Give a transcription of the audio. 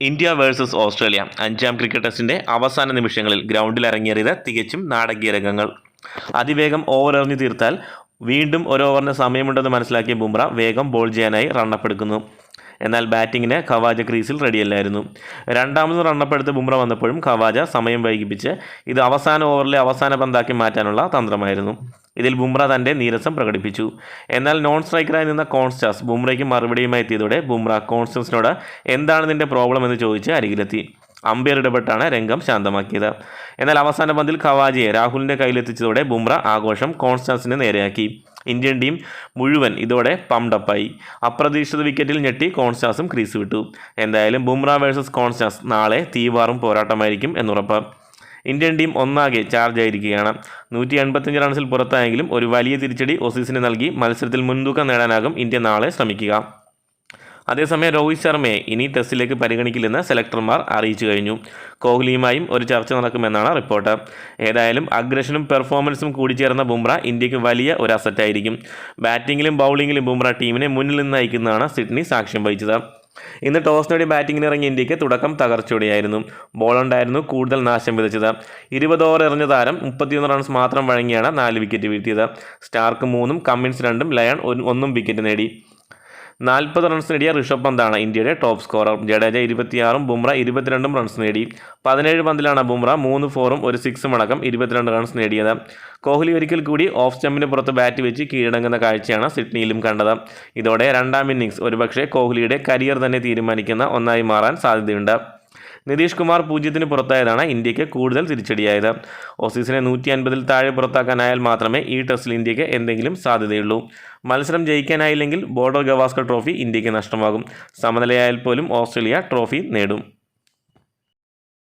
India versus Australia അഞ്ചാം cricket ടെസ്റ്റിന്റെ അവസാന നിമിഷങ്ങളിൽ ഗ്രൗണ്ടിൽ ഇറങ്ങിയത് തികച്ചും നാടകീയ രംഗങ്ങൾ. അതിവേഗം ഓവർ എറിഞ്ഞു തീർത്താൽ വീണ്ടും ഒരു ഓവറിന് സമയമുണ്ടെന്ന് മനസ്സിലാക്കിയ ബുംറ വേഗം ബോൾ ചെയ്യാനായി റണ്ണപ്പ് എടുക്കുന്നു. എന്നാൽ ബാറ്റിങ്ങിന് ഖവാജ ക്രീസിൽ റെഡിയല്ലായിരുന്നു. രണ്ടാമത് റണ്ണപ്പ് എടുത്ത് ബുംറ വന്നപ്പോഴും ഖവാജ സമയം വൈകിപ്പിച്ച് ഇത് അവസാന ഓവറിലെ അവസാന പന്താക്കി മാറ്റാനുള്ള തന്ത്രമായിരുന്നു. ഇതിൽ ബുംറ തൻ്റെ നീരസം പ്രകടിപ്പിച്ചു. എന്നാൽ നോൺ സ്ട്രൈക്കറായി നിന്ന കോൺസ്റ്റാസ് ബുംറയ്ക്ക് മറുപടിയുമായി എത്തിയതോടെ ബുംറ കോൺസ്റ്റൻസിനോട് എന്താണ് നിൻ്റെ പ്രോബ്ലം എന്ന് ചോദിച്ച് അരികിലെത്തി. അമ്പയർ ഇടപെട്ടാണ് രംഗം ശാന്തമാക്കിയത്. എന്നാൽ അവസാന പന്തിൽ ഖവാജയെ രാഹുലിൻ്റെ കയ്യിലെത്തിച്ചതോടെ ബുംറ ആഘോഷം കോൺസ്റ്റാൻസിന് നേരെയാക്കി. ഇന്ത്യൻ ടീം മുഴുവൻ ഇതോടെ പംഡപ്പായി. അപ്രതീക്ഷിത വിക്കറ്റിൽ ഞെട്ടി കോൺസ്റ്റാൻസും ക്രീസ് വിട്ടു. എന്തായാലും ബുംറ വേഴ്സസ് കോൺസ്റ്റാൻസ് നാളെ തീവാറും പോരാട്ടമായിരിക്കും എന്നുറപ്പ്. ഇന്ത്യൻ ടീം ഒന്നാകെ ചാർജ് ആയിരിക്കുകയാണ്. 185 റൺസിൽ പുറത്തായെങ്കിലും ഒരു വലിയ തിരിച്ചടി ഓസീസിന് നൽകി മത്സരത്തിൽ മുൻതൂക്കം നേടാനാകും ഇന്ത്യ നാളെ ശ്രമിക്കുക. അതേസമയം രോഹിത് ശർമ്മയെ ഇനി ടെസ്റ്റിലേക്ക് പരിഗണിക്കില്ലെന്ന് സെലക്ടർമാർ അറിയിച്ചു കഴിഞ്ഞു. കോഹ്ലിയുമായും ഒരു ചർച്ച നടക്കുമെന്നാണ് റിപ്പോർട്ട്. ഏതായാലും അഗ്രഷനും പെർഫോമൻസും കൂടിച്ചേർന്ന ബുംറ ഇന്ത്യക്ക് വലിയ ഒരു അസറ്റായിരിക്കും. ബാറ്റിങ്ങിലും ബൗളിങ്ങിലും ബുംറ ടീമിനെ മുന്നിൽ നിന്ന് നയിക്കുന്നതാണ് സിഡ്നി സാക്ഷ്യം വഹിച്ചത്. ഇന്ന് ടോസ് നേടി ബാറ്റിങ്ങിന് ഇറങ്ങിയ ഇന്ത്യക്ക് തുടക്കം തകർച്ചയോടെയായിരുന്നു. ബോളുണ്ടായിരുന്നു കൂടുതൽ നാശം വിതച്ചത്. 20 ഓവർ എറിഞ്ഞ താരം 31 റൺസ് മാത്രം വഴങ്ങിയാണ് 4 വിക്കറ്റ് വീഴ്ത്തിയത്. സ്റ്റാർക്ക് 3ഉം കമ്മിൻസ് 2ഉം ലയൺ 1ഉം വിക്കറ്റ് നേടി. 40 റൺസ് നേടിയ ഋഷഭ് പന്താണ് ഇന്ത്യയുടെ ടോപ്പ് സ്കോറർ. ജഡേജ 26ഉം ബുംറ 22ഉം റൺസ് നേടി. 17 പന്തിലാണ് ബുംറ 3 4ഉം ഒരു 6ഉം അടക്കം 22 റൺസ് നേടിയത്. കോഹ്ലി ഒരിക്കൽ കൂടി ഓഫ് സ്റ്റമ്പിന് പുറത്ത് ബാറ്റ് വെച്ച് കീഴടങ്ങുന്ന കാഴ്ചയാണ് സിഡ്നിയിലും കണ്ടത്. ഇതോടെ രണ്ടാം ഇന്നിംഗ്സ് ഒരുപക്ഷെ കോഹ്ലിയുടെ കരിയർ തന്നെ തീരുമാനിക്കുന്ന ഒന്നായി മാറാൻ സാധ്യതയുണ്ട്. നിതീഷ് കുമാർ 0-ന് പുറത്തായതാണ് ഇന്ത്യക്ക് കൂടുതൽ തിരിച്ചടിയായത്. ഓസീസിനെ 150-ൽ താഴെ പുറത്താക്കാനായാൽ മാത്രമേ ഈ ടെസ്റ്റിൽ ഇന്ത്യക്ക് എന്തെങ്കിലും സാധ്യതയുള്ളൂ. മത്സരം ജയിക്കാനായില്ലെങ്കിൽ ബോർഡർ ഗവാസ്കർ ട്രോഫി ഇന്ത്യക്ക് നഷ്ടമാകും. സമനിലയായാൽ പോലും ഓസ്ട്രേലിയ ട്രോഫി നേടും.